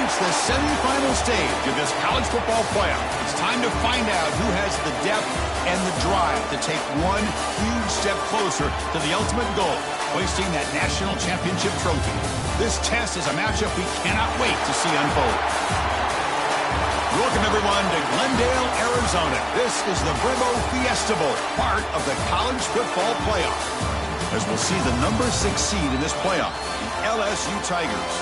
reached the semifinal stage of this college football playoff. It's time to find out who has the depth and the drive to take one huge step closer to the ultimate goal, hoisting that national championship trophy. This test is a matchup we cannot wait to see unfold. Welcome, everyone, to Glendale, Arizona. This is the Bremo Fiesta Bowl, part of the college football playoff, as we'll see the number 6 seed in this playoff, the LSU Tigers,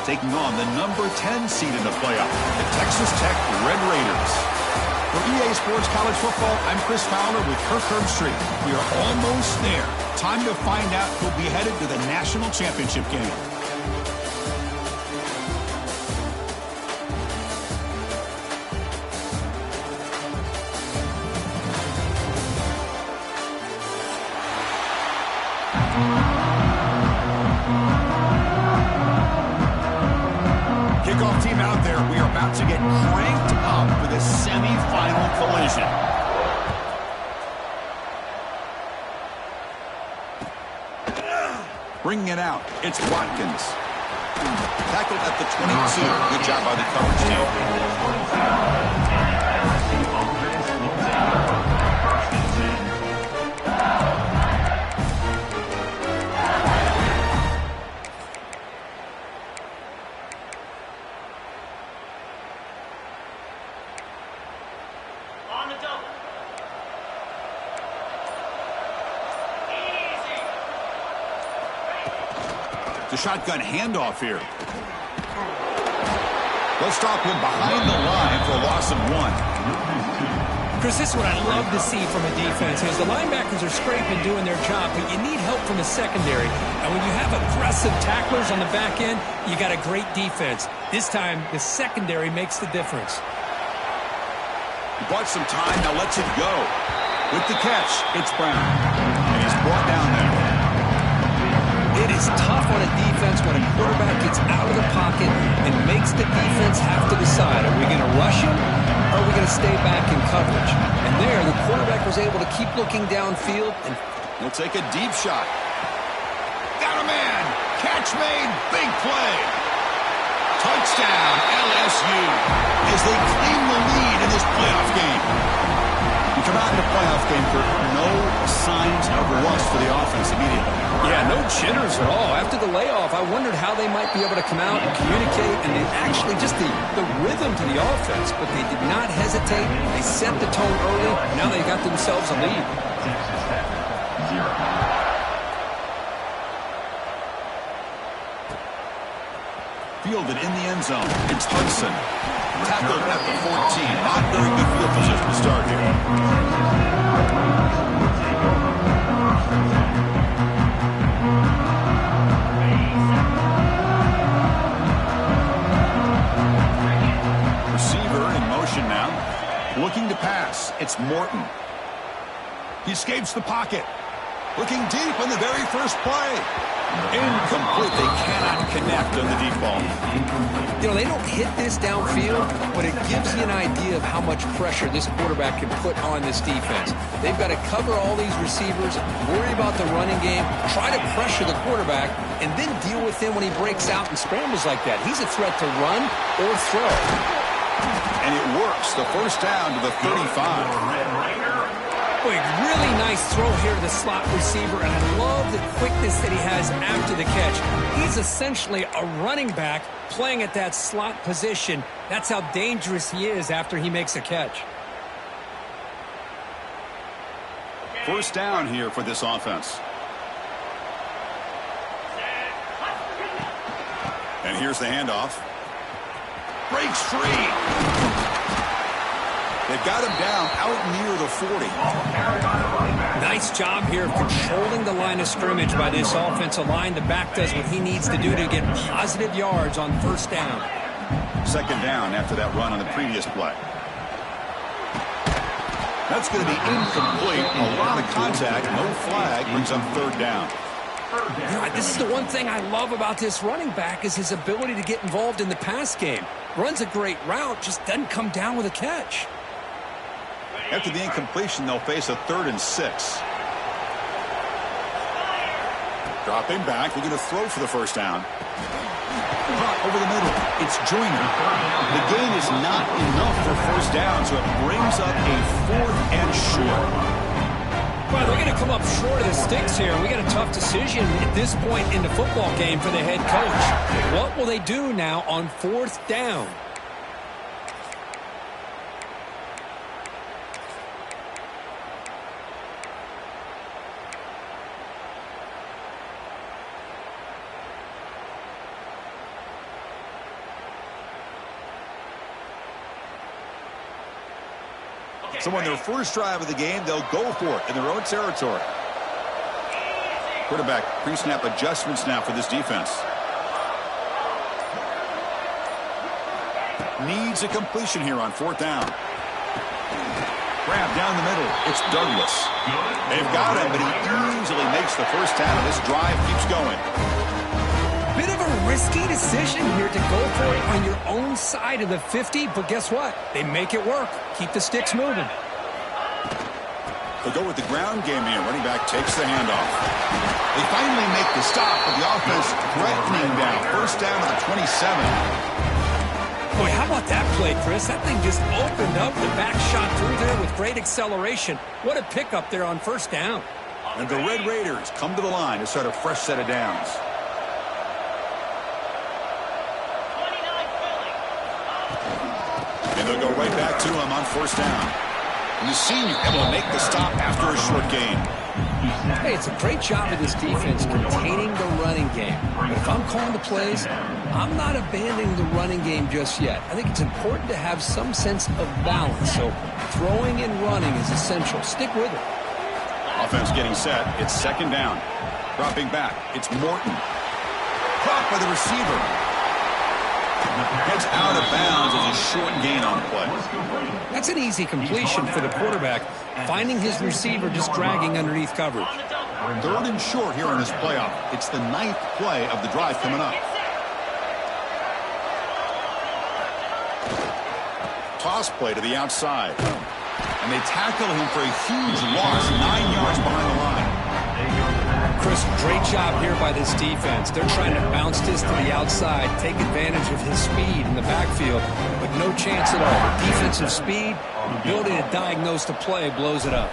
taking on the number 10 seed in the playoff, the Texas Tech Red Raiders. For EA Sports College Football, I'm Chris Fowler with Kirk Herbstreit. We are almost there. Time to find out who'll be headed to the national championship game. Kickoff team out there. We are about to get cranked up for this semi-final collision. Bringing it out, it's Watkins. Tackled at the 22. Good job by the coverage team. The shotgun handoff here. They'll stop him behind the line for a loss of 1. Chris, this is what I love to see from a defense is the linebackers are scraping, doing their job, but you need help from the secondary. And when you have aggressive tacklers on the back end, you got a great defense. This time, the secondary makes the difference. He bought some time, now lets it go. With the catch, it's Brown. And he's brought down there. It is tough on a defense when a quarterback gets out of the pocket and makes the defense have to decide, are we going to rush him or are we going to stay back in coverage? And there, the quarterback was able to keep looking downfield. And he'll take a deep shot. Got a man. Catch made. Big play. Touchdown, LSU, as they claim the lead in this playoff game. You come out in the playoff game, Kirk, no signs of rust for the offense immediately. Yeah, no jitters at all. After the layoff, I wondered how they might be able to come out and communicate, and they actually just the rhythm to the offense, but they did not hesitate. They set the tone early. Now they got themselves a lead. Fielded in the end zone. It's Hudson. Tackled at the 14. Not very good field position to start here. Receiver in motion now. Looking to pass. It's Morton. He escapes the pocket. Looking deep on the very first play. Incomplete. They cannot connect on the deep ball. You know, they don't hit this downfield, but it gives you an idea of how much pressure this quarterback can put on this defense. They've got to cover all these receivers, worry about the running game, try to pressure the quarterback, and then deal with him when he breaks out and scrambles like that. He's a threat to run or throw. And it works. The first down to the 35. Boy, really nice throw here to the slot receiver, and I love the quickness that he has after the catch. He's essentially a running back playing at that slot position. That's how dangerous he is after he makes a catch. First down here for this offense. And here's the handoff. Breaks free. They've got him down out near the 40. Nice job here of controlling the line of scrimmage by this offensive line. The back does what he needs to do to get positive yards on first down. Second down after that run on the previous play. That's going to be incomplete. A lot of contact. No flag. Brings up third down. You know, this is the one thing I love about this running back is his ability to get involved in the pass game. Runs a great route, just doesn't come down with a catch. After the incompletion, they'll face a 3rd and 6. Dropping back, looking to throw for the first down. Caught over the middle. It's Joyner. The gain is not enough for first down, so it brings up a 4th and short. Well, they're going to come up short of the sticks here. We got a tough decision at this point in the football game for the head coach. What will they do now on 4th down? So on their first drive of the game, they'll go for it in their own territory. Quarterback pre-snap adjustments now for this defense. Needs a completion here on 4th down. Grab down the middle. It's Douglas. They've got him, but he easily makes the first down, and this drive keeps going. Bit of a risky decision here to go for it on your own side of the 50, but guess what? They make it work. Keep the sticks moving. They'll go with the ground game here. Running back takes the handoff. They finally make the stop, but the offense threatening down. First down to the 27. Boy, how about that play, Chris? That thing just opened up. The back shot through there with great acceleration. What a pickup there on first down. And the Red Raiders come to the line to start a fresh set of downs. And they'll go right back to him on first down. And the senior able to make the stop after a short gain. Hey, it's a great job of this defense containing the running game. But if I'm calling the plays, I'm not abandoning the running game just yet. I think it's important to have some sense of balance. So throwing and running is essential. Stick with it. Offense getting set. It's 2nd down. Dropping back. It's Morton. Caught by the receiver. Gets out of bounds as a short gain on the play. That's an easy completion for the quarterback, finding his receiver just dragging underneath coverage. 3rd and short here in this playoff. It's the 9th play of the drive coming up. Toss play to the outside. And they tackle him for a huge loss, 9 yards behind the line. Chris, great job here by this defense. They're trying to bounce this to the outside, take advantage of his speed in the backfield, but no chance at all. The defensive speed, ability to diagnose the play, blows it up.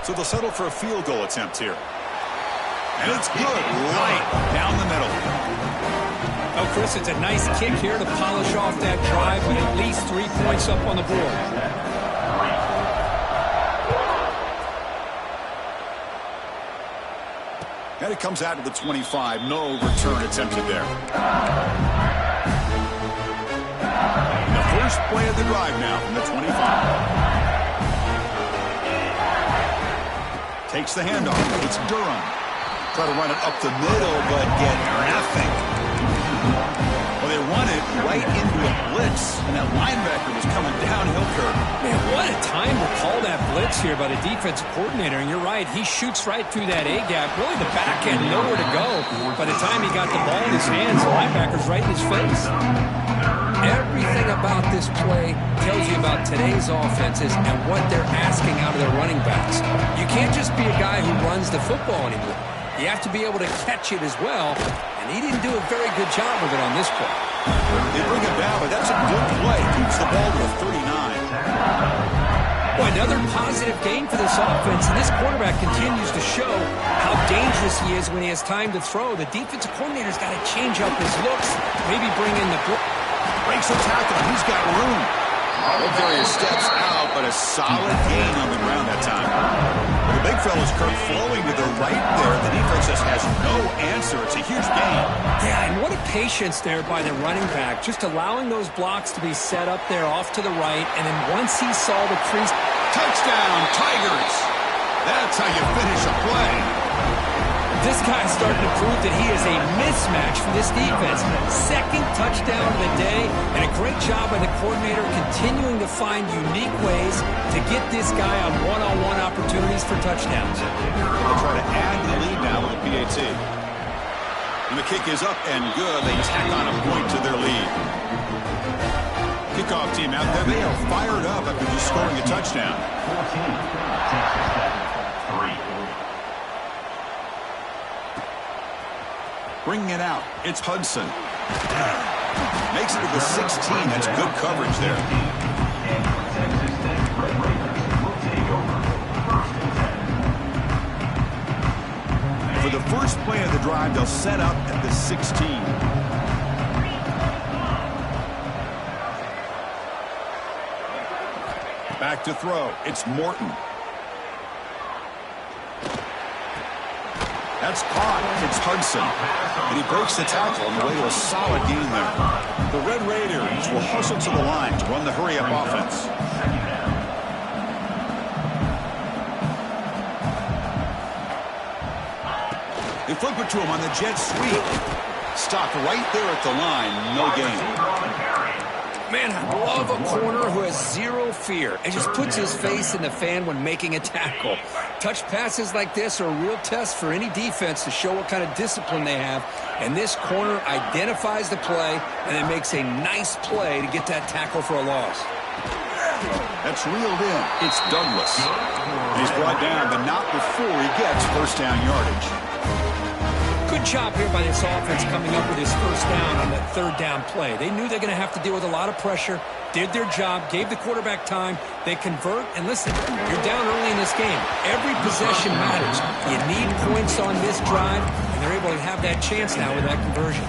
So they'll settle for a field goal attempt here. And it's good, right down the middle. Oh, Chris, it's a nice kick here to polish off that drive, with at least 3 points up on the board. And it comes out to the 25. No return attempted there. And the first play of the drive now from the 25. Takes the handoff. It's Durham. Try to run it up the middle, but get nothing. Well, they run it right into a blitz, and that linebacker was coming downhill curve. Man, what a time to call that blitz here by the defensive coordinator. And you're right, he shoots right through that A-gap. Really, the back end, nowhere to go. By the time he got the ball in his hands, the linebacker's right in his face. Everything about this play tells you about today's offenses and what they're asking out of their running backs. You can't just be a guy who runs the football anymore. You have to be able to catch it as well, and he didn't do a very good job of it on this play. They bring him down, but that's a good play. Keeps the ball to a 39. Boy, another positive gain for this offense, and this quarterback continues to show how dangerous he is when he has time to throw. The defensive coordinator's got to change up his looks, maybe bring in the... Breaks the tackle. He's got room. Various steps out, but a solid gain on the ground that time. The big fella's Kirk flowing to the right there. The defense just has no answer. It's a huge gain. Yeah, and what a patience there by the running back. Just allowing those blocks to be set up there off to the right, and then once he saw the crease... Touchdown, Tigers! That's how you finish a play. This guy's starting to prove that he is a mismatch for this defense. 2nd touchdown of the day, and a great job by the coordinator continuing to find unique ways to get this guy on one-on-one opportunities for touchdowns. They'll try to add to the lead now with the PAT. And the kick is up and good. They tack on a point to their lead. Kickoff team out there. They are fired up after just scoring a touchdown. 14. Bringing it out, it's Hudson. Makes it to the 16. That's good coverage there. For the first play of the drive, they'll set up at the 16. Back to throw. It's Morton. That's caught. It's Hudson. And he breaks the tackle on the way to a solid gain there. The Red Raiders will hustle to the line to run the hurry-up offense. They flip it to him on the jet sweep. Stopped right there at the line. No gain. Man, I love a corner who has zero fear and just puts his face in the fan when making a tackle. Touch passes like this are a real test for any defense to show what kind of discipline they have. And this corner identifies the play and then makes a nice play to get that tackle for a loss. That's reeled in. It's Douglas. He's brought down, but not before he gets first down yardage. Good job here by this offense coming up with his first down on that third down play. They knew they're going to have to deal with a lot of pressure, did their job, gave the quarterback time. They convert, and listen, you're down early in this game. Every possession matters. You need points on this drive, and they're able to have that chance now with that conversion.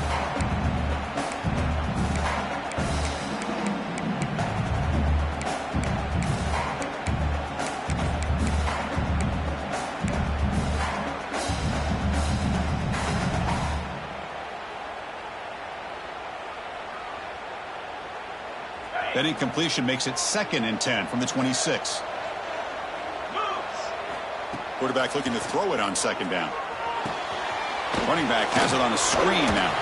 That incompletion makes it 2nd and 10 from the 26. Quarterback looking to throw it on 2nd down. Running back has it on a screen now.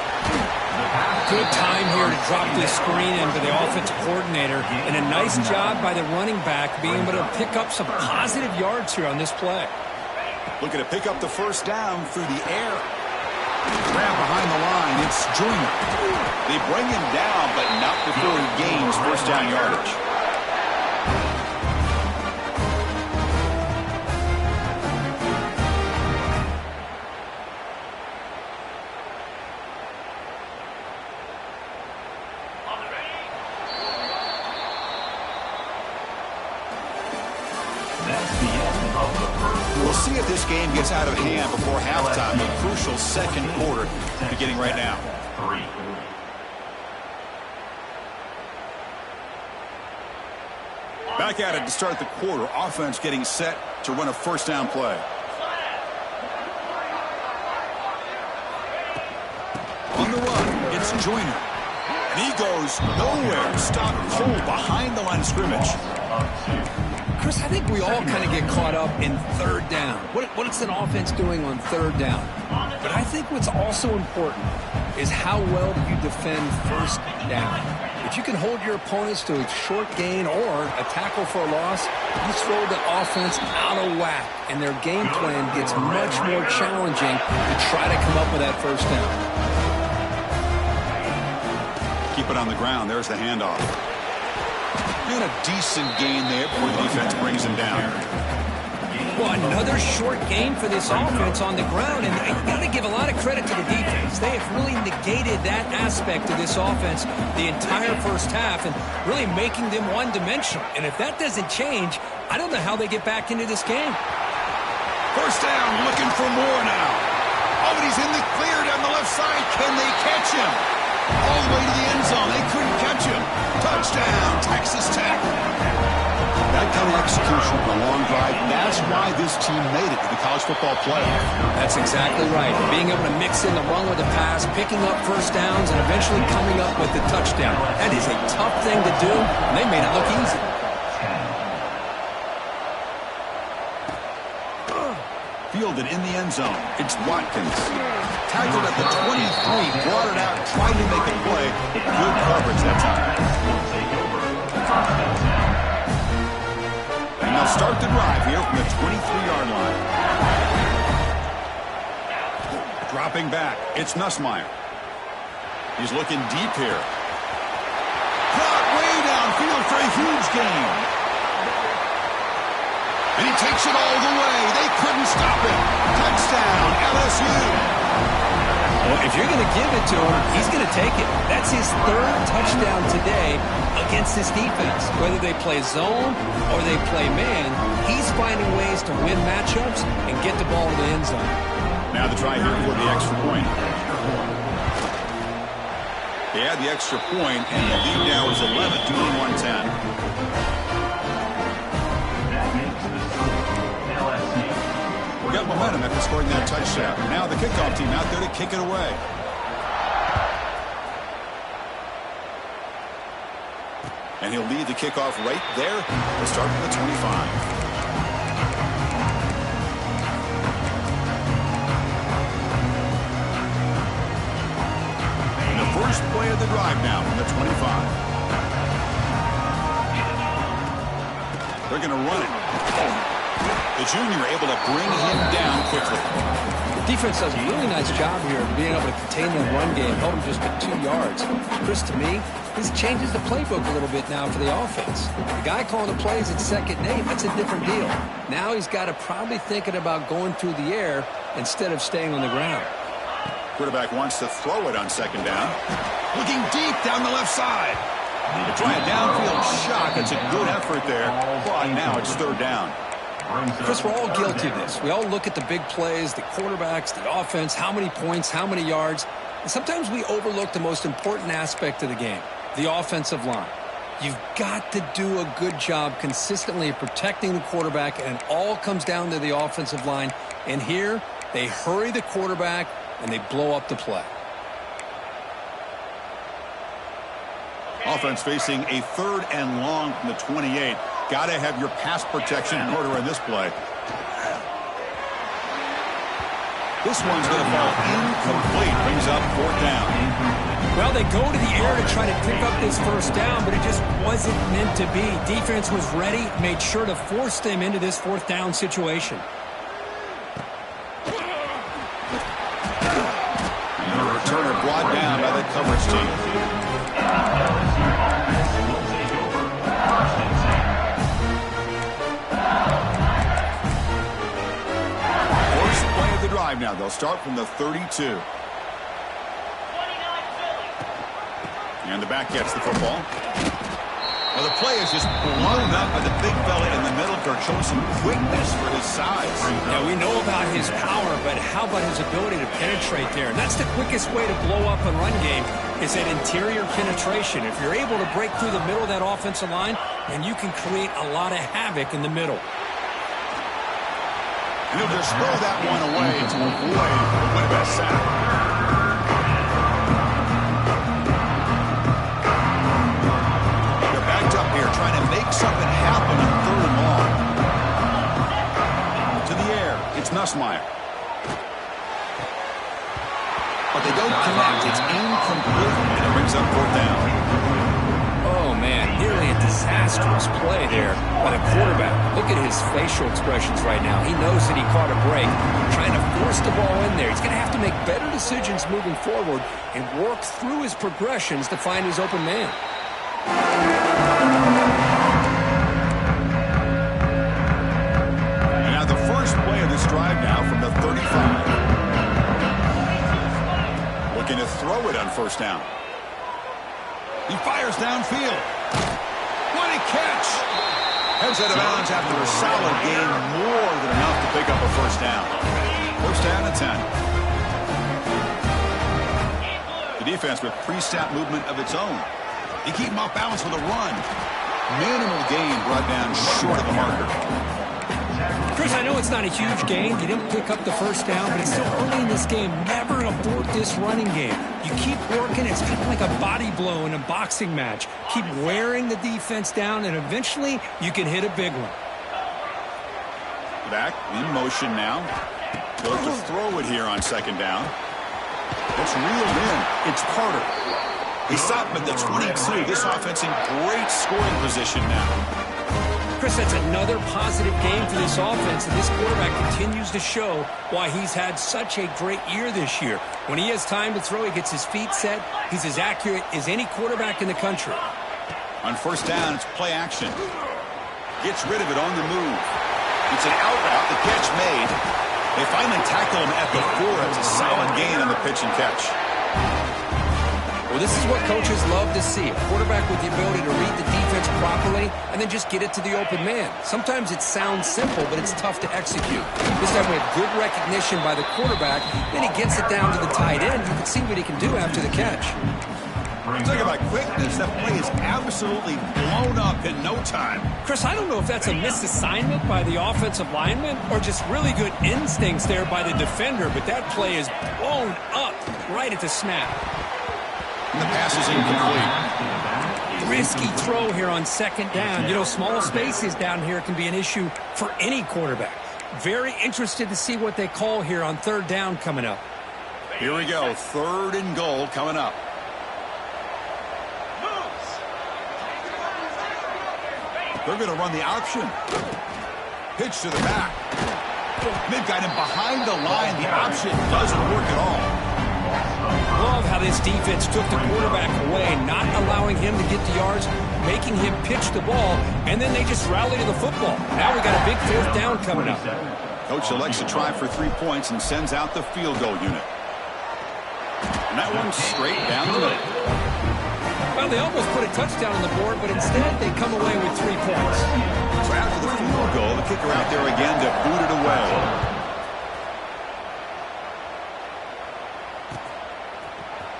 Good time here to drop this screen into the offensive coordinator. And a nice job by the running back being able to pick up some positive yards here on this play. Looking to pick up the first down through the air. Grab behind the line. It's Joyner. They bring him down, but not before he gains first down yardage. We'll see if this game gets out of hand before halftime. A crucial 2nd quarter beginning right now. Back at it to start the quarter. Offense getting set to run a first down play. On the run, it's Joyner. And he goes nowhere. Stopped cold behind the line of scrimmage. Chris, I think we all kind of get caught up in third down. What is an offense doing on third down? But I think what's also important is how well do you defend first down. If you can hold your opponents to a short gain or a tackle for a loss, you throw the offense out of whack, and their game plan gets much more challenging to try to come up with that first down. Keep it on the ground. There's the handoff. And a decent gain there before the defense brings him down. Well, another short gain for this offense on the ground, and you got to give a lot of credit to the defense. They have really negated that aspect of this offense the entire first half and really making them one-dimensional. And if that doesn't change, I don't know how they get back into this game. First down, looking for more now. Oh, and he's in the clear down the left side. Can they catch him? All the way to the end zone. They couldn't catch him. Touchdown, Texas Tech. That kind of execution on a long drive, that's why this team made it to the college football playoff. That's exactly right. Being able to mix in the run with the pass, picking up first downs, and eventually coming up with the touchdown. That is a tough thing to do, and they made it look easy. Fielded in the end zone. It's Watkins. Tackled at the 23, brought it out, tried to make a play. Good coverage that time. And they'll start the drive here from the 23-yard line. Dropping back, it's Nussmeier. He's looking deep here. Caught way downfield for a huge gain. And he takes it all the way. They couldn't stop him. Touchdown, LSU. Well, if you're going to give it to him, he's going to take it. That's his third touchdown today against this defense. Whether they play zone or they play man, he's finding ways to win matchups and get the ball to the end zone. Now the try here for the extra point. They had the extra point, and the lead now is 11, doing 110. Got momentum after scoring that touchdown. Now the kickoff team out there to kick it away. And he'll lead the kickoff right there. We'll start from the 25. And the first play of the drive now from the 25. They're going to run it. The junior able to bring him down quickly. The defense does a really nice job here of being able to contain that run game, hold him just at 2 yards. Chris, to me, this changes the playbook a little bit now for the offense. The guy calling the plays at 2nd and 8, that's a different deal. Now he's got to probably thinking about going through the air instead of staying on the ground. Quarterback wants to throw it on 2nd down. Looking deep down the left side. To try a downfield shot. That's a good effort there. But now it's 3rd down. Chris, we're all guilty of this. We all look at the big plays, the quarterbacks, the offense, how many points, how many yards. And sometimes we overlook the most important aspect of the game, the offensive line. You've got to do a good job consistently of protecting the quarterback, and it all comes down to the offensive line. And here, they hurry the quarterback, and they blow up the play. Offense facing a 3rd and long from the 28. Got to have your pass protection in order in this play. This one's going to fall incomplete. Brings up 4th down. Well, they go to the air to try to pick up this 1st down, but it just wasn't meant to be. Defense was ready, made sure to force them into this 4th down situation. And the returner brought down by the coverage team. Drive now. They'll start from the 32. And the back gets the football. Well, the play is just blown up by the big fella in the middle. They're showing some quickness for his size. Yeah, we know about his power, but how about his ability to penetrate there? And that's the quickest way to blow up a run game is that interior penetration. If you're able to break through the middle of that offensive line, then you can create a lot of havoc in the middle. And he'll just throw that one away to avoid the win-back sack. They're backed up here trying to make something happen on 3rd and long. To the air, it's Nussmeier. But they don't connect. It's incomplete, and it brings up 4th down. Oh, man, nearly a disastrous play there by the quarterback. Look at his facial expressions right now. He knows that he caught a break, trying to force the ball in there. He's going to have to make better decisions moving forward and work through his progressions to find his open man. And now the first play of this drive now from the 35. Looking to throw it on 1st down. He fires downfield. What a catch! Heads out of bounds after a solid game, more than enough to pick up a 1st down. 1st down and 10. The defense with pre-snap movement of its own. They keep him off balance with a run. Minimal gain brought down short of the marker. Chris, I know it's not a huge gain. You didn't pick up the 1st down, but it's still early in this game. Never abort this running game. You keep working. It's kind of like a body blow in a boxing match. Keep wearing the defense down, and eventually you can hit a big one. Back in motion now. Goes to throw it here on 2nd down. It's reeled in. It's Carter. He stopped at the 22. This offense in great scoring position now. Chris, that's another positive game for this offense, and this quarterback continues to show why he's had such a great year this year. When he has time to throw, he gets his feet set. He's as accurate as any quarterback in the country. On 1st down, it's play action. Gets rid of it on the move. It's an out route, the catch made. They finally tackle him at the 4. It's a solid gain on the pitch and catch. Well, this is what coaches love to see. A quarterback with the ability to read the defense properly and then just get it to the open man. Sometimes it sounds simple, but it's tough to execute. This time we have good recognition by the quarterback. Then he gets it down to the tight end. You can see what he can do after the catch. Talk about quickness. That play is absolutely blown up in no time. Chris, I don't know if that's a misassignment by the offensive lineman or just really good instincts there by the defender, but that play is blown up right at the snap. And the pass is incomplete. Risky throw here on second down. You know, small spaces down here can be an issue for any quarterback. Very interested to see what they call here on third down coming up. Here we go. 3rd and goal coming up. They're going to run the option. Pitch to the back. They've got him behind the line. The option doesn't work at all. Love how this defense took the quarterback away, not allowing him to get the yards, making him pitch the ball, and then they just rally to the football. Now we got a big 4th down coming up. Coach elects to try for 3 points and sends out the field goal unit. And that one's straight down the middle. Well, they almost put a touchdown on the board, but instead they come away with 3 points. So after the field goal, the kicker out there again to boot it away.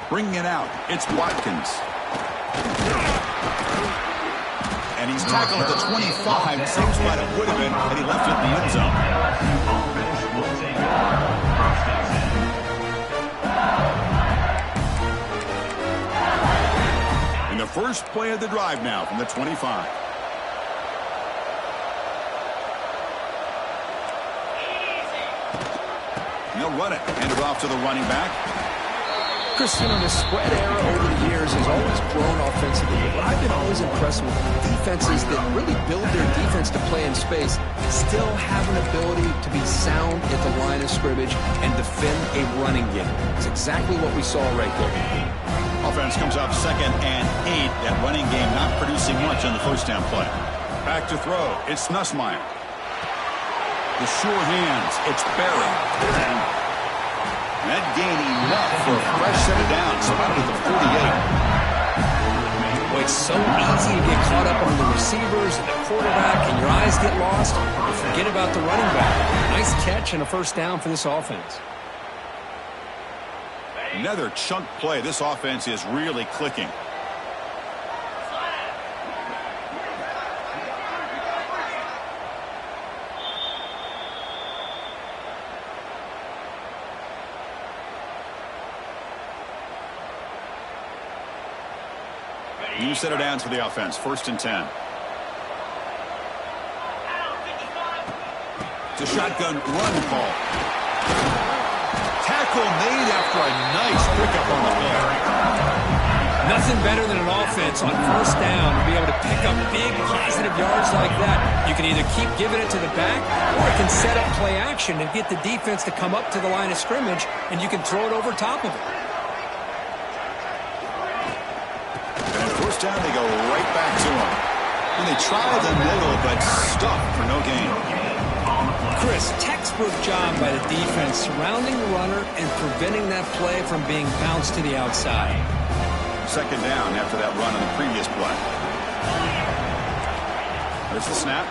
Bringing it out, it's Watkins. And he's tackled at the 25. Same spot it would have been had he left it in the end zone. In the first play of the drive now from the 25. And they'll run it. Hand it off to the running back. Chris, you know, the spread era over the years has always grown offensively. But what I've been always impressed with defenses that really build their defense to play in space still have an ability to be sound at the line of scrimmage and defend a running game. It's exactly what we saw right there. Offense comes up 2nd and 8. That running game not producing much on the first down play. Back to throw. It's Nussmeier. The sure hands. It's Barry. That gain enough for a fresh set of downs. Spotted at the 48. Boy, it's so easy to get caught up on the receivers and the quarterback, and your eyes get lost. You forget about the running back. Nice catch and a first down for this offense. Another chunk play. This offense is really clicking. New set of downs for the offense. 1st and 10. It's a shotgun run call. Tackle made after a nice pickup on the play. Nothing better than an offense on first down to be able to pick up big positive yards like that. You can either keep giving it to the back, or it can set up play action and get the defense to come up to the line of scrimmage, and you can throw it over top of it. And first down, they go right back to him. And they try the middle, but stuck for no gain. Chris, textbook job by the defense surrounding the runner and preventing that play from being bounced to the outside. 2nd down after that run on the previous play. There's the snap.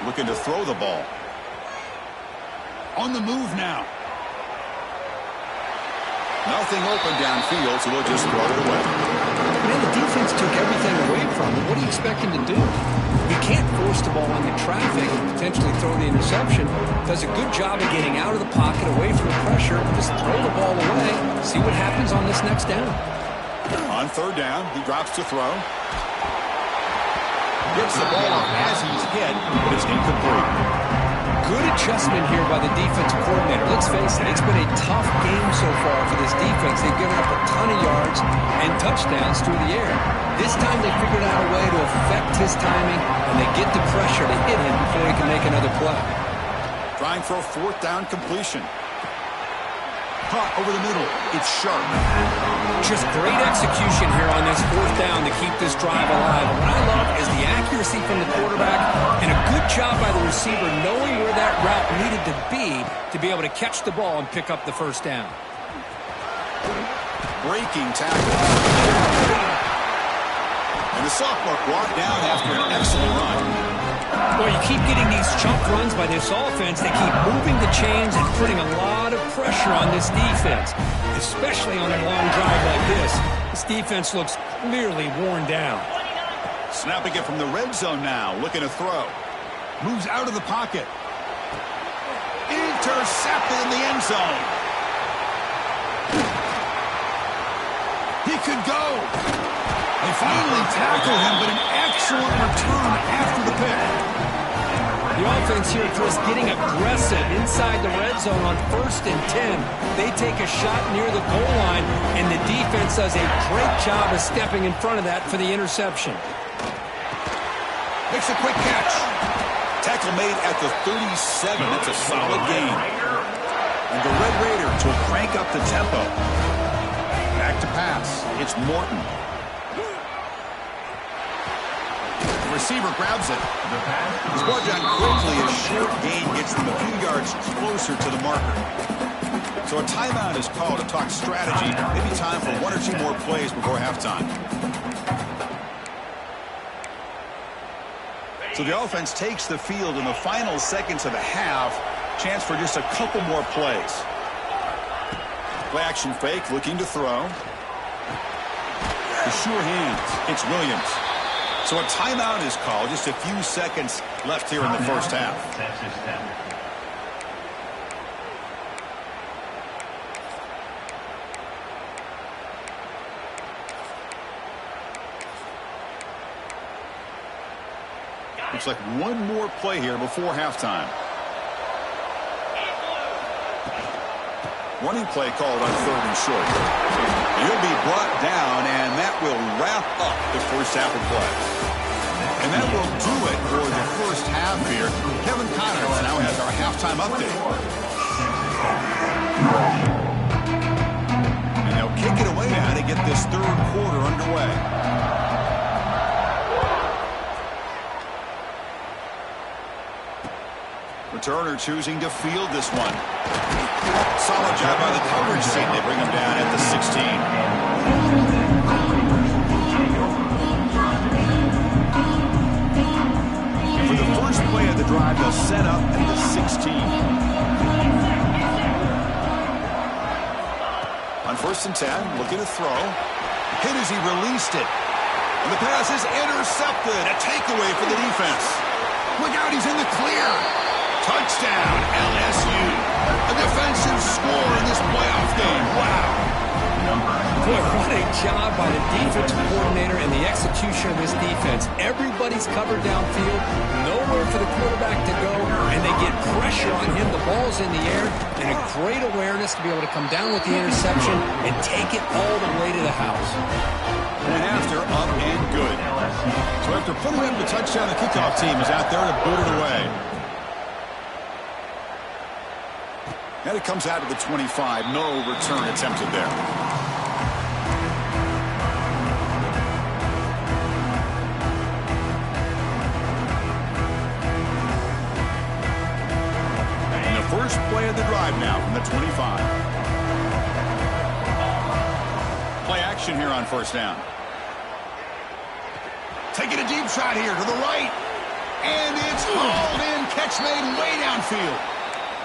Looking to throw the ball. On the move now. Nothing open downfield, so they'll just throw it away. Man, the defense took everything away from him. What do you expect him to do? You can't force the ball into traffic and potentially throw the interception. Does a good job of getting out of the pocket, away from the pressure, and just throw the ball away. See what happens on this next down. On 3rd down, he drops to throw. Gets the ball off as he's hit, but it's incomplete. Good adjustment here by the defensive coordinator. Let's face it, it's been a tough game so far for this defense. They've given up a ton of yards and touchdowns through the air. This time they figured out a way to affect his timing, and they get the pressure to hit him before he can make another play. Trying for a 4th down completion. Caught over the middle. It's Sharp. Just great execution here on this 4th down to keep this drive alive. And what I love is the accuracy from the quarterback and a good job by the receiver knowing where that route needed to be able to catch the ball and pick up the first down. breaking tackle. And the sophomore brought down after an excellent run. Well, you keep getting these chunk runs by this offense. They keep moving the chains and putting a lot of pressure on this defense, especially on a long drive like this. This defense looks clearly worn down. Snapping it from the red zone now, looking to throw. Moves out of the pocket. Intercepted in the end zone. He could go. They finally tackle him, but an excellent return after the pick. The offense here, Chris, getting aggressive inside the red zone on 1st and 10. They take a shot near the goal line, and the defense does a great job of stepping in front of that for the interception. Makes a quick catch. Tackle made at the 37. That's a solid gain. And the Red Raiders will crank up the tempo. Back to pass. It's Morton. The receiver grabs it. He's brought down quickly. A short gain gets them a few yards closer to the marker. So a timeout is called to talk strategy. Maybe time for 1 or 2 more plays before halftime. So the offense takes the field in the final seconds of the half. Chance for just a couple more plays. Play action fake, looking to throw. The sure hands. It's Williams. So a timeout is called. Just a few seconds left here in the first half. Looks like one more play here before halftime. Running play called on 3rd and short. He'll be brought down, and that will wrap up the first half of play. And that will do it for the first half here. Kevin Connors now has our halftime update. And they'll kick it away now to get this 3rd quarter underway. Returner choosing to field this one. Solid job by the coverage team. They bring him down at the 16. And for the first play of the drive, they'll set up at the 16. On 1st and 10, looking to throw. Hit as he released it. And the pass is intercepted. A takeaway for the defense. Look out, he's in the clear. Touchdown, LSU. A defensive score in this playoff game. Wow. Boy, what a job by the defensive coordinator and the execution of this defense. Everybody's covered downfield, nowhere for the quarterback to go, and they get pressure on him. The ball's in the air, and a great awareness to be able to come down with the interception and take it all the way to the house. And after, up and good. So after putting up the touchdown, the kickoff team is out there to boot it away. And it comes out to the 25. No return attempted there. And the first play of the drive now from the 25. Play action here on 1st down. Taking a deep shot here to the right. And it's hauled in. Catch made way downfield.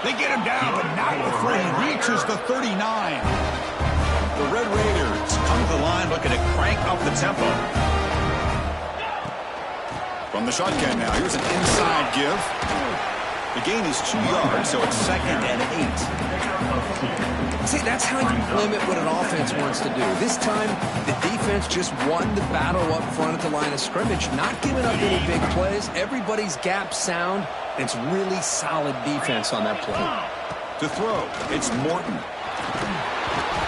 They get him down, but not before he reaches the 39. The Red Raiders come to the line looking to crank up the tempo. From the shotgun now, here's an inside give. The gain is 2 yards, so it's 2nd and 8. See, that's how you limit what an offense wants to do. This time, the defense just won the battle up front at the line of scrimmage, not giving up any big plays. Everybody's gap sound. It's really solid defense on that play. To throw, it's Morton.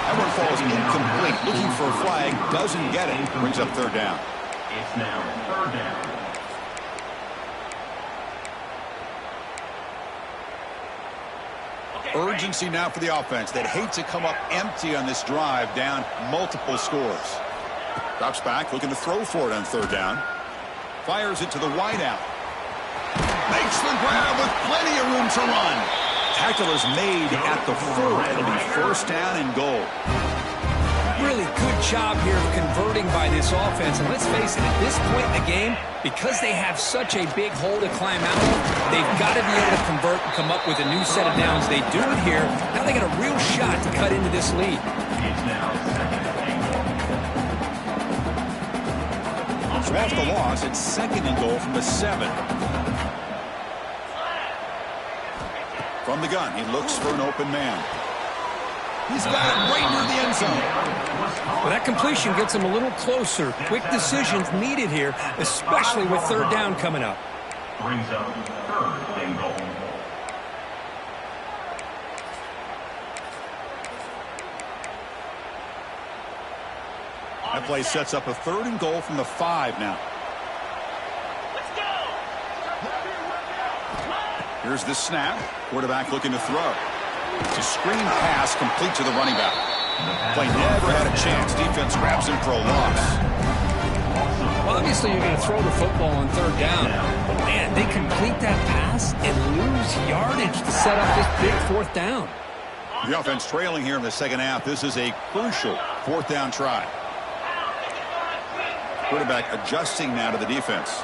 That one falls incomplete. Looking for a flag, doesn't get it. Brings up 3rd down. It's now 3rd down. Urgency now for the offense. They'd hate to come up empty on this drive, down multiple scores. Drops back, looking to throw for it on 3rd down. Fires it to the wideout. Makes the grab with plenty of room to run. Tackle is made at the 4. It'll be 1st down and goal. really good job here of converting by this offense. And let's face it, at this point in the game, because they have such a big hole to climb out of, they've got to be able to convert and come up with a new set of downs. They do it here. Now they got a real shot to cut into this lead. It's now second and goal. So after the loss, it's second and goal from the 7. From the gun, he looks for an open man. He's got it right near the end zone. Well, that completion gets him a little closer. Quick decisions needed here, especially with third down coming up. Brings up third and goal. That play sets up a third and goal from the 5 now. Here's the snap. Quarterback looking to throw. It's a screen pass complete to the running back. Play never had a chance. Defense grabs him for a loss. Well, obviously you're going to throw the football on third down. But, man, they complete that pass and lose yardage to set up this big fourth down. The offense trailing here in the second half. This is a crucial fourth down try. Quarterback adjusting now to the defense.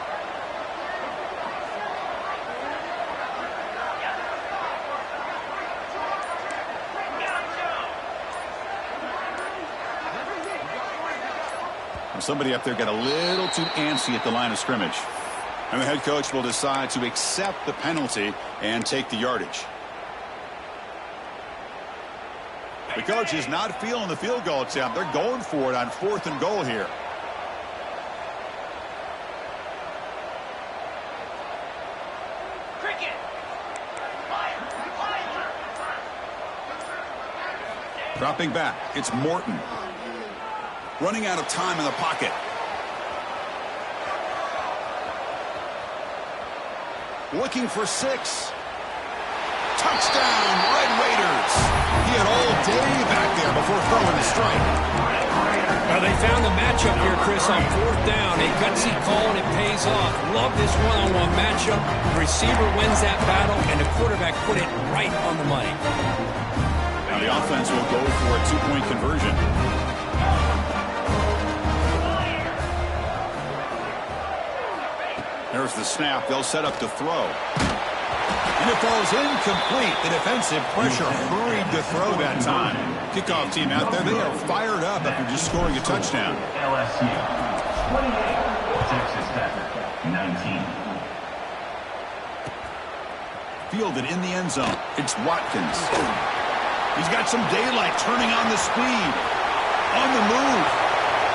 Somebody up there got a little too antsy at the line of scrimmage. And the head coach will decide to accept the penalty and take the yardage. The coach is not feeling the field goal attempt. They're going for it on fourth and goal here. Dropping back, it's Morton. Running out of time in the pocket. Looking for 6. Touchdown, Red Raiders. He had all day back there before throwing the strike. Well, they found the matchup here, Chris, on fourth down. A gutsy call, and it pays off. Love this one-on-one matchup. The receiver wins that battle, and the quarterback put it right on the money. Now the offense will go for a 2-point conversion. There's the snap. They'll set up to throw. And it falls incomplete. The defensive pressure hurried to throw that time. Kickoff team out there. They are fired up after just scoring a touchdown. LSU 28, Texas Tech 19. Fielded in the end zone. It's Watkins. He's got some daylight, turning on the speed. On the move.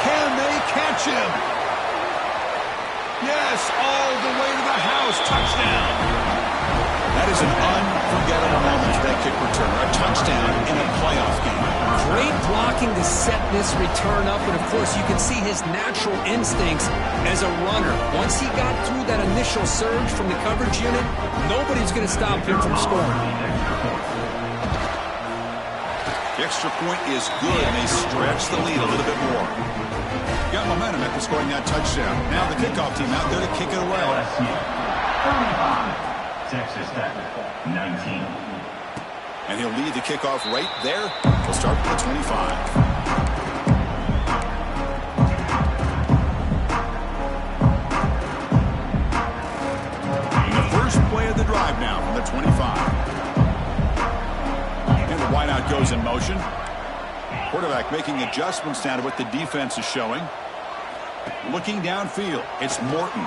Can they catch him? Yes, all the way to the house. Touchdown. That is an unforgettable moment for that kick returner. A touchdown in a playoff game. Great blocking to set this return up, and of course you can see his natural instincts as a runner. Once he got through that initial surge from the coverage unit, nobody's going to stop him from scoring. The extra point is good, and they stretch the lead a little bit more. Got momentum after scoring that touchdown. Now the kickoff team out there to kick it away. LSU 35, Texas Tech 19. And he'll lead the kickoff right there. He'll start with the 25. And the first play of the drive now from the 25. And the wideout goes in motion. Quarterback making adjustments now to what the defense is showing. Looking downfield, it's Morton.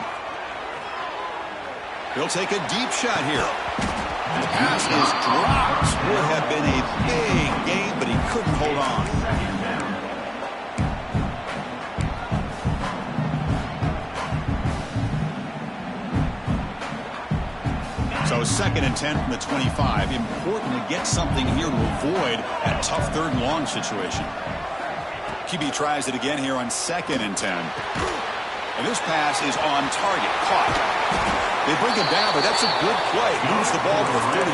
He'll take a deep shot here. The pass is dropped. Would have been a big game, but he couldn't hold on. So 2nd and 10 from the 25. Important to get something here to avoid that tough third and long situation. QB tries it again here on 2nd and 10. And this pass is on target. Caught. They bring it down, but that's a good play. Moves the ball for 39.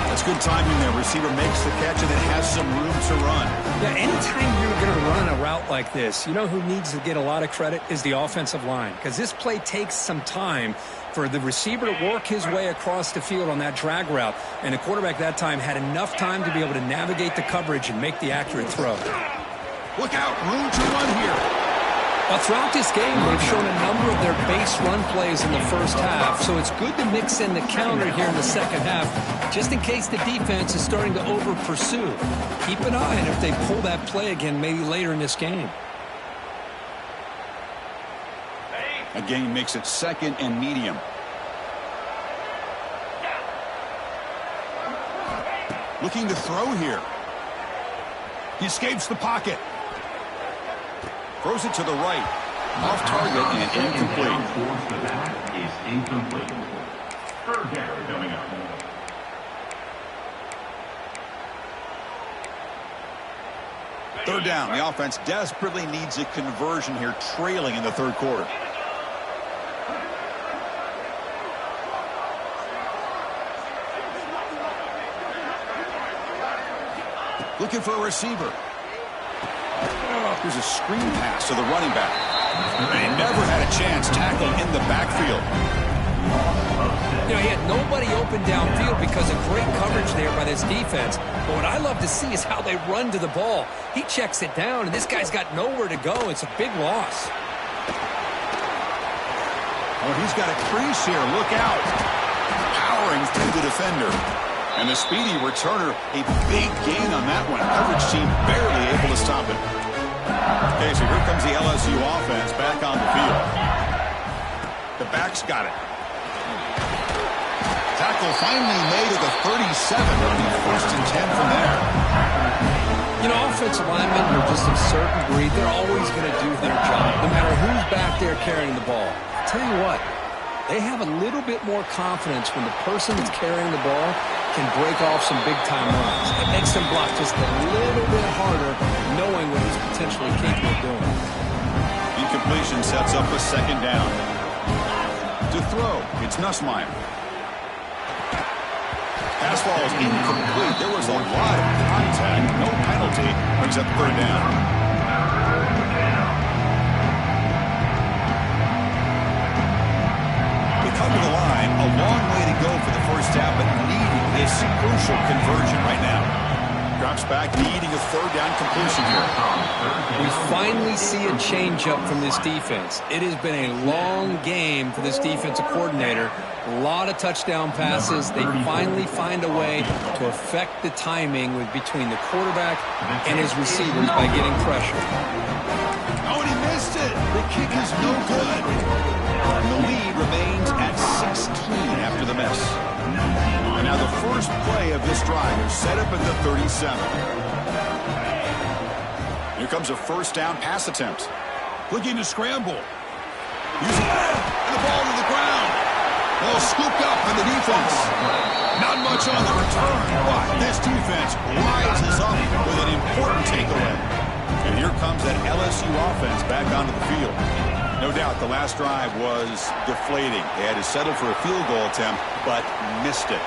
That's good timing there. Receiver makes the catch and it has some room to run. Yeah, anytime you're going to run a route like this, you know who needs to get a lot of credit is the offensive line. Because this play takes some time for the receiver to work his way across the field on that drag route. And the quarterback that time had enough time to be able to navigate the coverage and make the accurate throw. Look out, room to run here. Well, throughout this game, they've shown a number of their base run plays in the first half, so it's good to mix in the counter here in the second half, just in case the defense is starting to over-pursue. Keep an eye on if they pull that play again maybe later in this game. A gain makes it second and medium. Looking to throw here. He escapes the pocket. Throws it to the right. Off target and incomplete. Towards the back is incomplete. Third down coming up. Third down. The offense desperately needs a conversion here, trailing in the third quarter. Looking for a receiver. Here's a screen pass to the running back. They never had a chance tackling in the backfield. You know, he had nobody open downfield because of great coverage there by this defense. But what I love to see is how they run to the ball. He checks it down, and this guy's got nowhere to go. It's a big loss. Oh, he's got a crease here. Look out. Powering through the defender. And the speedy returner, a big gain on that one. Coverage team barely able to stop it. Okay, so here comes the LSU offense back on the field. The back's got it. Tackle finally made at the 37. It'll be first and 10 from there. You know, offensive linemen are just a certain breed. They're always going to do their job, no matter who's back there carrying the ball. I'll tell you what, they have a little bit more confidence when the person that's carrying the ball can break off some big-time runs. It makes them block just a little bit harder, knowing what he's potentially capable of doing. Incompletion sets up a second down. To throw, it's Nussmeier. Pass ball is incomplete. There was a lot of contact. No penalty. Brings up third down. Come to the line, a long way to go for the first half, but needing this crucial conversion right now. Drops back, needing a third down completion here. We finally see a change-up from this defense. It has been a long game for this defensive coordinator. A lot of touchdown passes. They finally find a way to affect the timing between the quarterback and his receivers by getting pressure. Oh, and he missed it. The kick is no good. The lead remains at 16 after the miss. And now the first play of this drive is set up at the 37. Here comes a first down pass attempt. Looking to scramble. Using it, and the ball to the ground. Ball scooped up by the defense. Not much on the return, but this defense rises up with an important takeaway. And here comes that LSU offense back onto the field. No doubt the last drive was deflating. They had to settle for a field goal attempt, but missed it.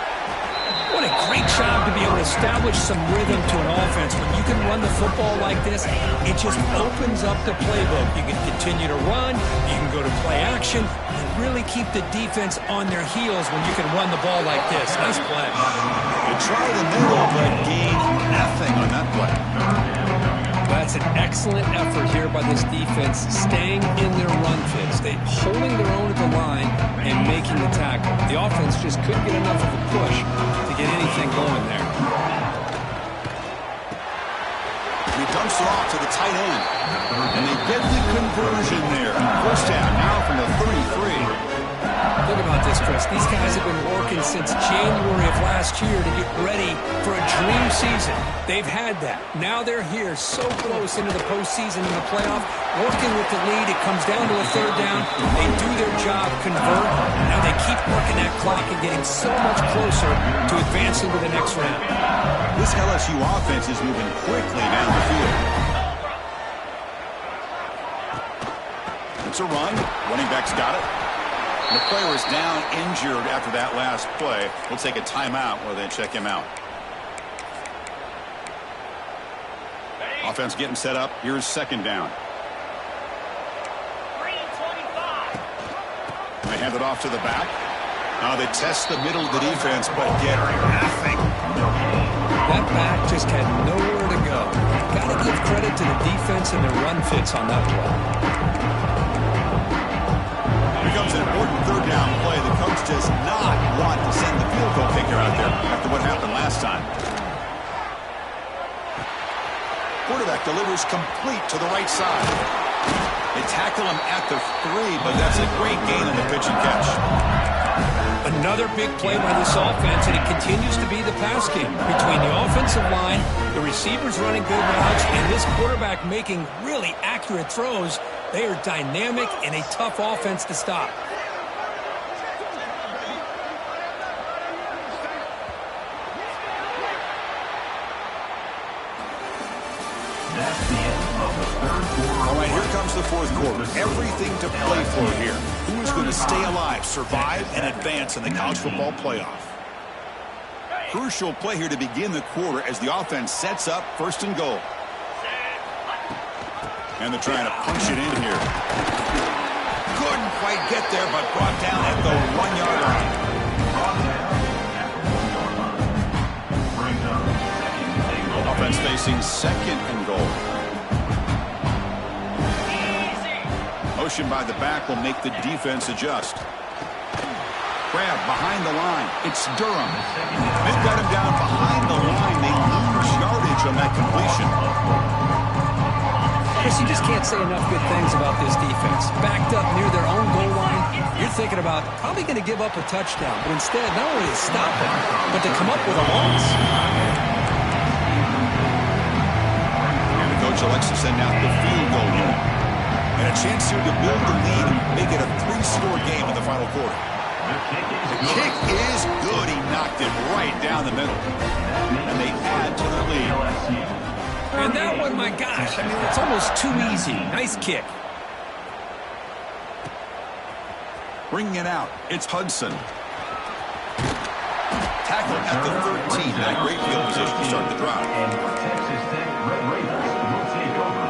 What a great job to be able to establish some rhythm to an offense. When you can run the football like this, it just opens up the playbook. You can continue to run, you can go to play action, and really keep the defense on their heels when you can run the ball like this. Nice play. They try the middle, but gain nothing on that play. That's an excellent effort here by this defense, staying in their run fits. They're holding their own at the line and making the tackle. The offense just couldn't get enough of a push to get anything going there. He dumps it off to the tight end. And they get the conversion there. First down now from the 33. Think about this, Chris. These guys have been working since January of last year to get ready for a dream season. They've had that. Now they're here so close into the postseason and the playoff, working with the lead. It comes down to a third down. They do their job, convert. Now they keep working that clock and getting so much closer to advancing to the next round. This LSU offense is moving quickly down the field. It's a run. Running back's got it. The player is down injured after that last play. We'll take a timeout while they check him out. Offense getting set up. Here's second down. They hand it off to the back. Now they test the middle of the defense, but get nothing. That back just had nowhere to go. Got to give credit to the defense defense and their run fits on that play. Becomes an important third down play. The coach does not want to send the field goal kicker out there after what happened last time. Quarterback delivers complete to the right side. They tackle him at the 3, but that's a great gain on the pitch and catch. Another big play by this offense, and it continues to be the pass game. Between the offensive line, the receivers running good routes, and this quarterback making really accurate throws, they are dynamic and a tough offense to stop. All right, here comes the fourth quarter. Everything to play for here. Who is going to stay alive, survive, and advance in the college football playoff? Crucial play here to begin the quarter as the offense sets up first and goal. And they're trying to punch it in here. Couldn't quite get there, but brought down at the 1-yard line. Offense facing second and goal. Motion by the back will make the defense adjust. Grab behind the line. It's Durham. They've got him down behind the line. They lose yardage on that completion. Chris, you just can't say enough good things about this defense. Backed up near their own goal line, you're thinking about probably going to give up a touchdown. But instead, not only to stop it, but to come up with a loss. And the coach elects to send out the field goal unit. And a chance here to build the lead and make it a 3-score game in the final quarter. The kick is good. He knocked it right down the middle. And they add to their lead. And that one, my gosh, I mean, it's almost too easy. Nice kick. Bringing it out, it's Hudson. Tackle at the 13. That great field position to start the drive. Texas Tech Red Raiders will take over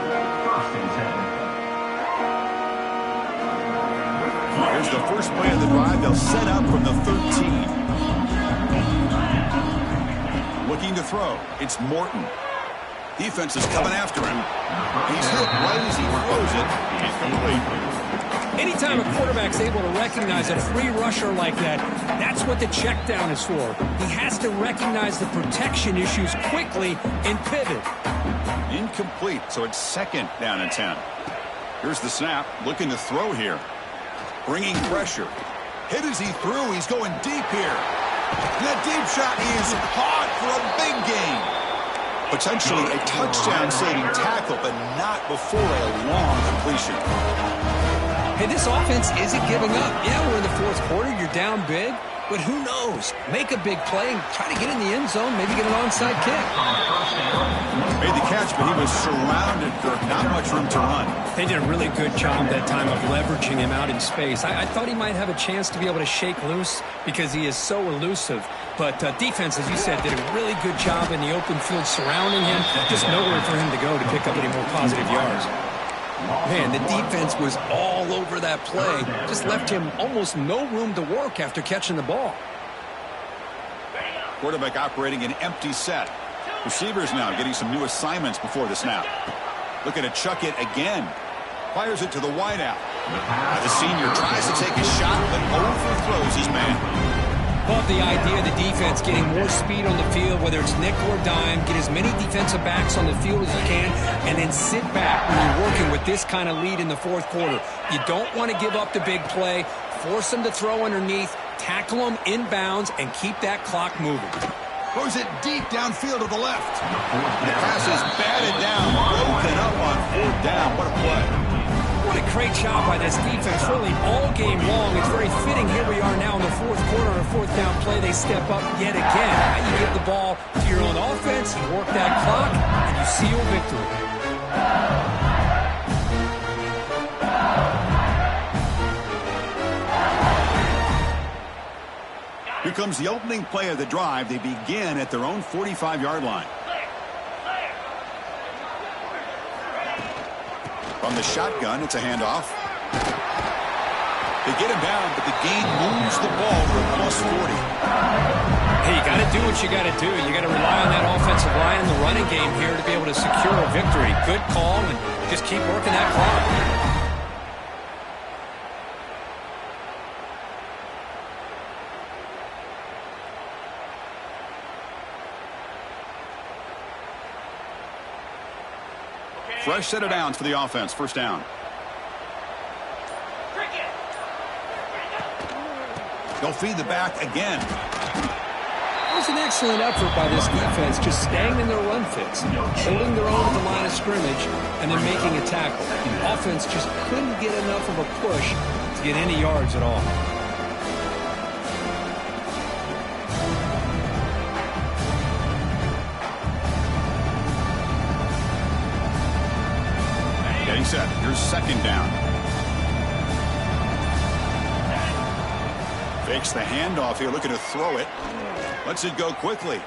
first and 10. Here's the first play of the drive. They'll set up from the 13. Looking to throw. It's Morton. Defense is coming after him. He's hit right as he throws it. He's complete. Anytime a quarterback's able to recognize a free rusher like that, that's what the check down is for. He has to recognize the protection issues quickly and pivot. Incomplete, so it's second down and 10. Here's the snap. Looking to throw here. Bringing pressure. Hit as he threw. He's going deep here. And that deep shot is caught for a big gain. Potentially a touchdown-saving tackle, but not before a long completion. Hey, this offense isn't giving up. Yeah, we're in the fourth quarter. You're down big. But who knows? Make a big play and try to get in the end zone, maybe get an onside kick. Made the catch, but he was surrounded, Kirk. Not much room to run. They did a really good job that time of leveraging him out in space. I thought he might have a chance to be able to shake loose because he is so elusive. But defense, as you said, did a really good job in the open field surrounding him. Just nowhere for him to go to pick up any more positive yards. Man, the defense was all over that play. Just left him almost no room to work after catching the ball. Quarterback operating an empty set. Receivers now getting some new assignments before the snap. Looking to chuck it again. Fires it to the wideout. The senior tries to take a shot, but overthrows his man. Love the idea of the defense getting more speed on the field, whether it's nickel or dime, get as many defensive backs on the field as you can, and then sit back when you're working with this kind of lead in the fourth quarter. You don't want to give up the big play, force them to throw underneath, tackle them inbounds, and keep that clock moving. Throws it deep downfield to the left. The pass is batted down, broken up on fourth down. What a play. What a great job by this defense, really all game long. It's very fitting. Here we are now in the fourth quarter on a fourth down play. They step up yet again. Now you give the ball to your own offense, you work that clock, and you seal victory. Here comes the opening play of the drive. They begin at their own 45-yard line. From the shotgun, it's a handoff. They get him down, but the gain moves the ball for a plus 40. Hey, you got to do what you got to do. You got to rely on that offensive line and the running game here to be able to secure a victory. Good call, and Just keep working that clock. Fresh set of downs for the offense. First down. They'll feed the back again. It was an excellent effort by this defense, just staying in their run fits, holding their own at the line of scrimmage, and then making a tackle. The offense just couldn't get enough of a push to get any yards at all. Getting set. Here's second down. Fakes the handoff here, looking to throw it. Lets it go quickly.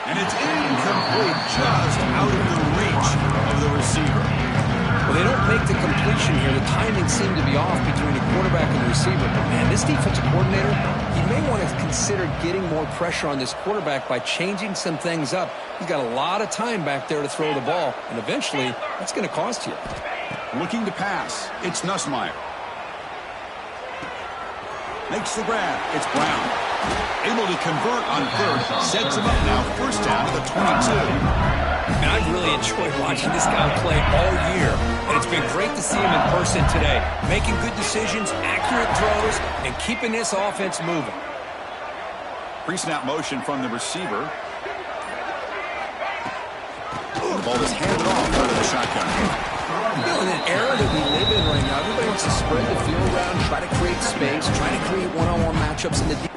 And it's incomplete, just out of the reach of the receiver. Well, they don't make the completion here. The timing seemed to be off between the quarterback and the receiver. But, man, this defensive coordinator, he may want to consider getting more pressure on this quarterback by changing some things up. He's got a lot of time back there to throw the ball, and eventually that's going to cost you. Looking to pass. It's Nussmeier. Makes the grab. It's Brown. Able to convert on third. Sets him up now. First down to the 22. And I've really enjoyed watching this guy play all year. And it's been great to see him in person today. Making good decisions, accurate throws, and keeping this offense moving. Pre-snap motion from the receiver. The ball is handed off out of the shotgun. You know, in an era that we live in right now, everybody wants to spread the field around, try to create space, try to create one-on-one matchups in the defense.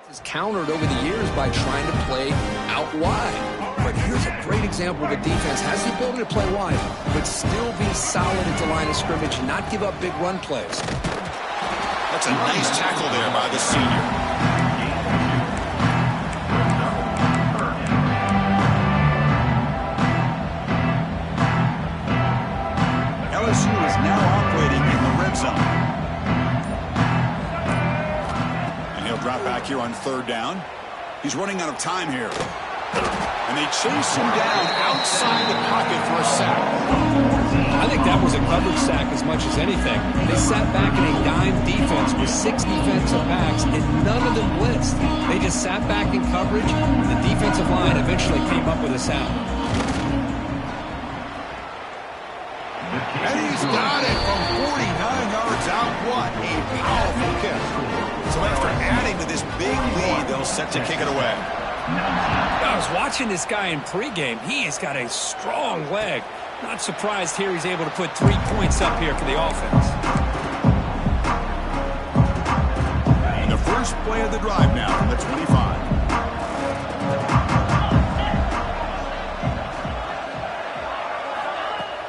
Is countered over the years by trying to play out wide. But here's a great example of a defense has the ability to play wide, but still be solid at the line of scrimmage and not give up big run plays. That's a nice tackle there by the senior. LSU is now operating in the red zone. Drop back here on third down. He's running out of time here. And they chase him down outside the pocket for a sack. I think that was a coverage sack as much as anything. They sat back in a dime defense with 6 defensive backs, and none of them blitzed. They just sat back in coverage, and the defensive line eventually came up with a sack. And he's got it from 49 yards out. What a powerful kick. So after adding to this big lead, they'll set to kick it away. I was watching this guy in pregame. He has got a strong leg. Not surprised here he's able to put 3 points up here for the offense. And the first play of the drive now from the 25.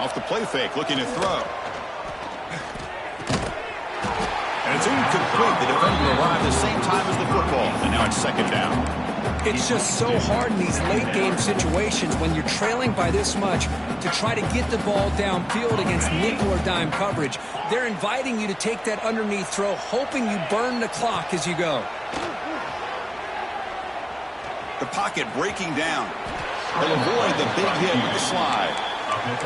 Off the play fake, looking to throw. And it's incomplete. The defender arrived the same time as the football. And now it's second down. It's just so hard in these late-game situations when you're trailing by this much to try to get the ball downfield against nickel or dime coverage. They're inviting you to take that underneath throw, hoping you burn the clock as you go. The pocket breaking down. They'll avoid the big hit with the slide.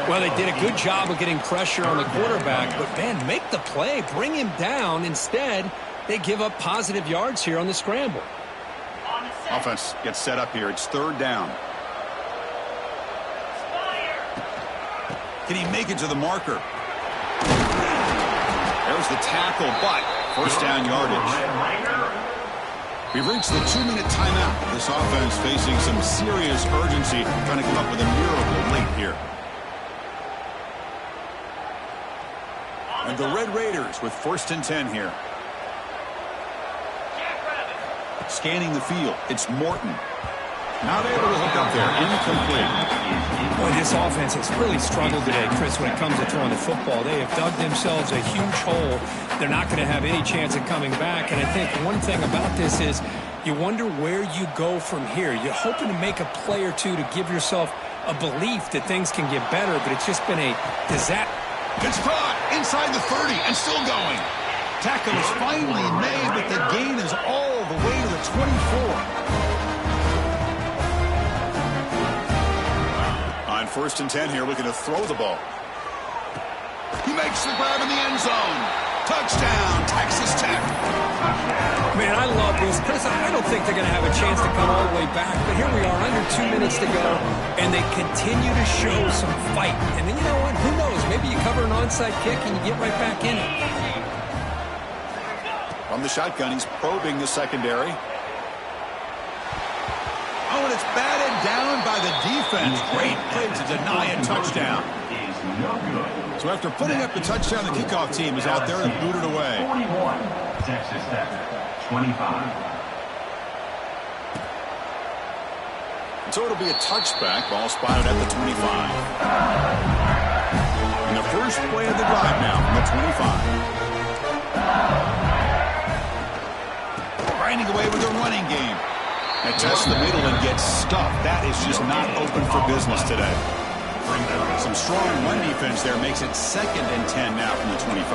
Well, they did a good job of getting pressure on the quarterback, but, man, make the play. Bring him down. Instead, they give up positive yards here on the scramble. Offense gets set up here. It's third down. Can he make it to the marker? There's the tackle, but first down yardage. We've reached the 2-minute timeout. This offense facing some serious urgency, trying to come up with a miracle late here. And the Red Raiders with 1st and 10 here. Scanning the field, it's Morton. Not able to hook up there, incomplete. Boy, this offense has really struggled today, Chris, when it comes to throwing the football. They have dug themselves a huge hole. They're not going to have any chance of coming back. And I think one thing about this is you wonder where you go from here. You're hoping to make a play or two to give yourself a belief that things can get better, but it's just been a disaster. It's caught inside the 30 and still going. Tackle is finally made, but the gain is all the way to the 24. On 1st and 10 here, looking to throw the ball. He makes the grab in the end zone. Touchdown, Texas Tech. Man, I love this. Chris, I don't think they're going to have a chance to come all the way back, but here we are, under 2 minutes to go, and they continue to show some fight. And then, you know what? Who knows? Maybe you cover an onside kick and you get right back in it. From the shotgun, he's probing the secondary. Oh, and it's batted down by the defense. Great play to deny a touchdown. So after putting up the touchdown, the kickoff team is out there and booted away. 41, Texas Tech, 25. So it'll be a touchback. Ball spotted at the 25. And the first play of the drive now from the 25. Grinding away with a running game. They test the middle and get stuffed. That is just not open for business today. Some strong run defense there makes it 2nd and 10 now from the 25.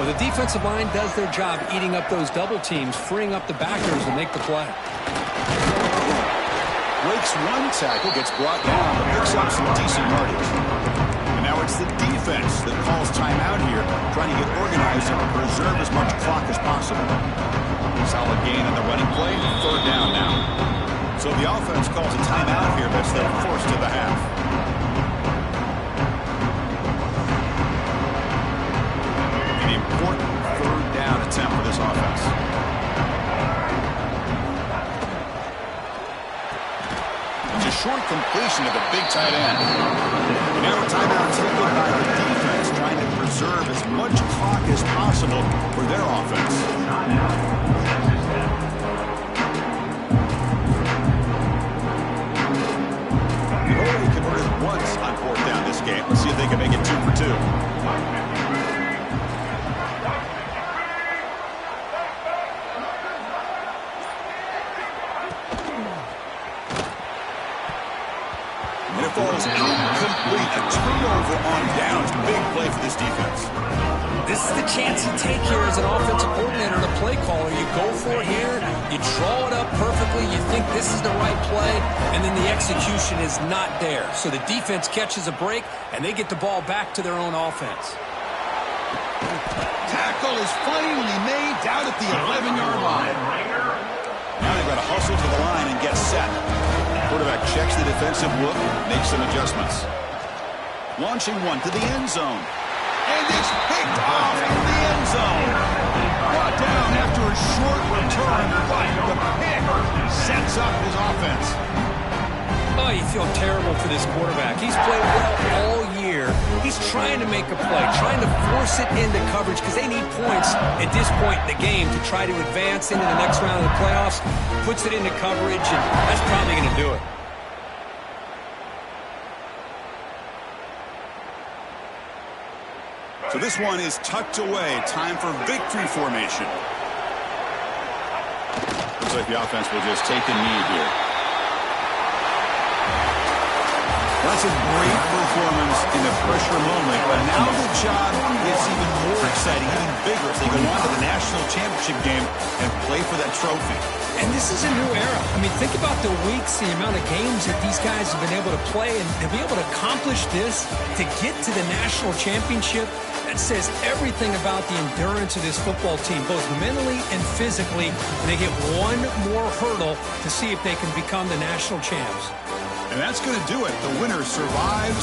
Well, the defensive line does their job eating up those double teams, freeing up the backers to make the play. Breaks one tackle, gets brought down, but picks up some decent yardage. And now it's the defense that calls timeout here, trying to get organized and preserve as much clock as possible. Solid gain on the running play, 3rd down now. So the offense calls a timeout here, that's their 4th to the half. An important 3rd down attempt for this offense. It's a short completion of the big tight end. Now a timeout taken by the defense, trying to preserve as much clock as possible for their offense. Once on 4th down this game. Let's see if they can make it 2 for 2. And it falls incomplete. A turnover on downs. Big play for this defense. This is the chance you take here as an offensive coordinator and a play caller. You go for it here, you draw it up perfectly, you think this is the right play, and then the execution is not there. So the defense catches a break, and they get the ball back to their own offense. Tackle is finally made down at the 11-yard line. Now they've got to hustle to the line and get set. Quarterback checks the defensive look, makes some adjustments. Launching one to the end zone. And it's picked off in the end zone. Brought down after a short return, but the pick sets up his offense. Oh, you feel terrible for this quarterback. He's played well all year. He's trying to make a play, trying to force it into coverage because they need points at this point in the game to try to advance into the next round of the playoffs. Puts it into coverage, and that's probably going to do it. So this one is tucked away. Time for victory formation. Looks like the offense will just take a knee here. That's a great performance in a pressure moment, but now the job gets even more exciting, even bigger as they go on to the national championship game and play for that trophy. And this is a new era. I mean, think about the weeks, the amount of games that these guys have been able to play, and to be able to accomplish this, to get to the national championship, that says everything about the endurance of this football team, both mentally and physically. And they get one more hurdle to see if they can become the national champs. And that's going to do it. The winner survives.